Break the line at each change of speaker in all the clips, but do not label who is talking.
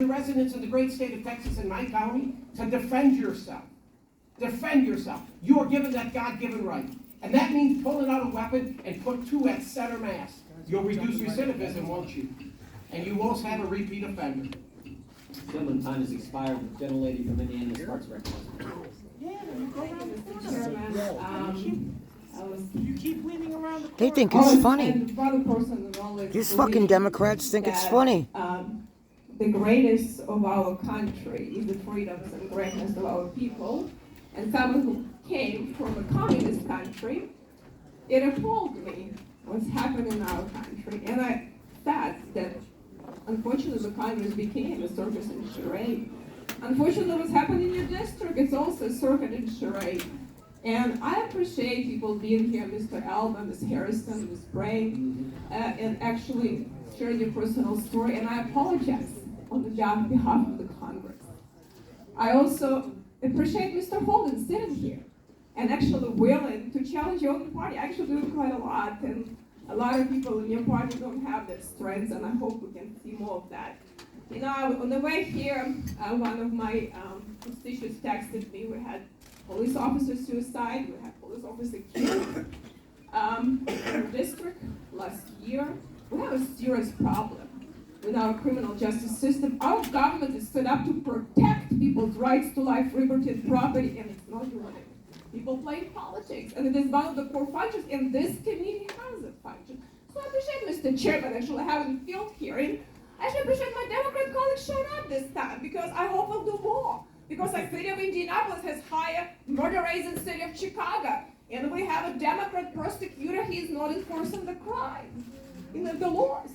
The residents of the great state of Texas and my county to defend yourself. Defend yourself. You are given that God-given right. And that means pulling out a weapon and put two at center mass. You'll reduce recidivism, won't you? And you won't have a repeat offender.
Gentleman, time has expired. The gentlelady from Indiana starts recognizing.
You keep winning around the
They think it's funny. These fucking Democrats think it's funny.
The greatest of our country is the freedoms and greatness of our people. And someone who came from a communist country, it appalled me what's happened in our country. And I thought that unfortunately the communists became a circus and charade. Unfortunately what's happened in your district is also a circus and charade. And I appreciate people being here, Mr. Alba, Ms. Harrison, Ms. Bray, and actually sharing your personal story. And I apologize on behalf of the Congress. I also appreciate Mr. Holden sitting here and actually willing to challenge your own party. I actually do it quite a lot, and a lot of people in your party don't have that strength, and I hope we can see more of that. You know, on the way here, one of my constituents texted me. We had police officer suicide, we had police officer killed in the district last year. We have a serious problem with our criminal justice system. Our government is set up to protect people's rights to life, liberty, and property, and it's not doing it. People play politics, and it is one of the core functions, and this committee has a function. So I appreciate Mr. Chairman actually having a field hearing. I actually appreciate my Democrat colleagues showing up this time, because I hope we'll do more. Because the city of Indianapolis has higher murder rates than the city of Chicago, and we have a Democrat prosecutor. He's not enforcing the crime, the laws.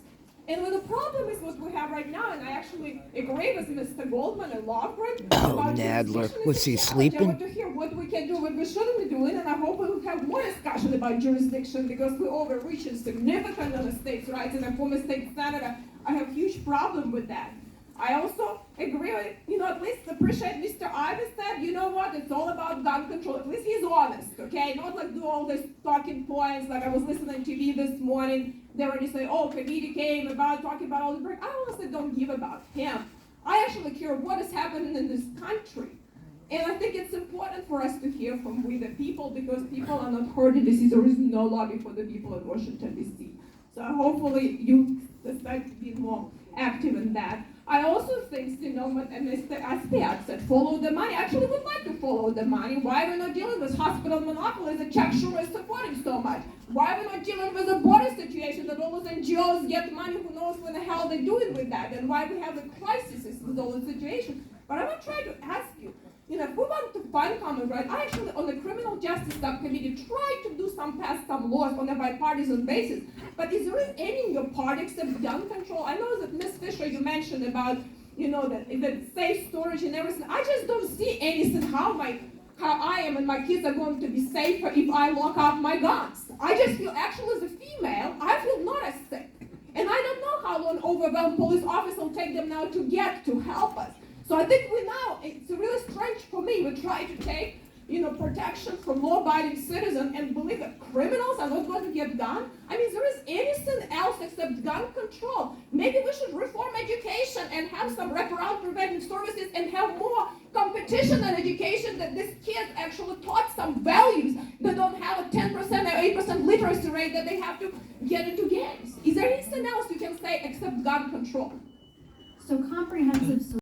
And what the problem is what we have right now, and I actually agree with Mr. Goldman and Lofgren.
Oh, Nadler. Was he sleeping?
I want to hear what we can do, what we shouldn't be doing, and I hope we will have more discussion about jurisdiction, because we overreach significant on the states' rights. And a former state senator, I have a huge problem with that. I also agree with, at least appreciate Mr. Ivey said, you know what, it's all about gun control. At least he's honest, okay? Not like do all these talking points, like I was listening to TV this morning. They already say, oh, committee came about talking about all the break. I honestly don't give about him. I actually care what is happening in this country. And I think it's important for us to hear from we the people, because people are not heard in this. There is no lobby for the people in Washington, D.C. So hopefully you decide to be more active in that. I also think, what Mr. Aspiak said, follow the money. I actually would like to follow the money. Why are we not dealing with hospital monopolies that Chuck Schumer is supporting so much? Why are we not dealing with a border situation that all those NGOs get money, who knows what the hell they're doing with that, and why we have a crisis with all the situations. But I want to try to ask you, if we want to find common ground, I actually, on the criminal justice subcommittee, tried to pass some laws on a bipartisan basis. But is there any in your party except gun control? I know that Ms. Fisher, you mentioned about, the safe storage and everything. I just don't see anything how I am and my kids are going to be safer if I lock up my guns. I just feel, actually, as a female, I feel not as safe. And I don't know how long overwhelmed police officers will take them now to get to help us. So I think it's really strange for me. We try to take, protection from law-abiding citizens and believe that criminals are not going to get gun. I mean, there is anything else except gun control. Maybe we should reform education and have some wraparound preventive services and have more competition in education, that these kids actually taught some values. They don't have a 10% or 8% literacy rate that they have to get into games. Is there anything else you can say except gun control?
So comprehensive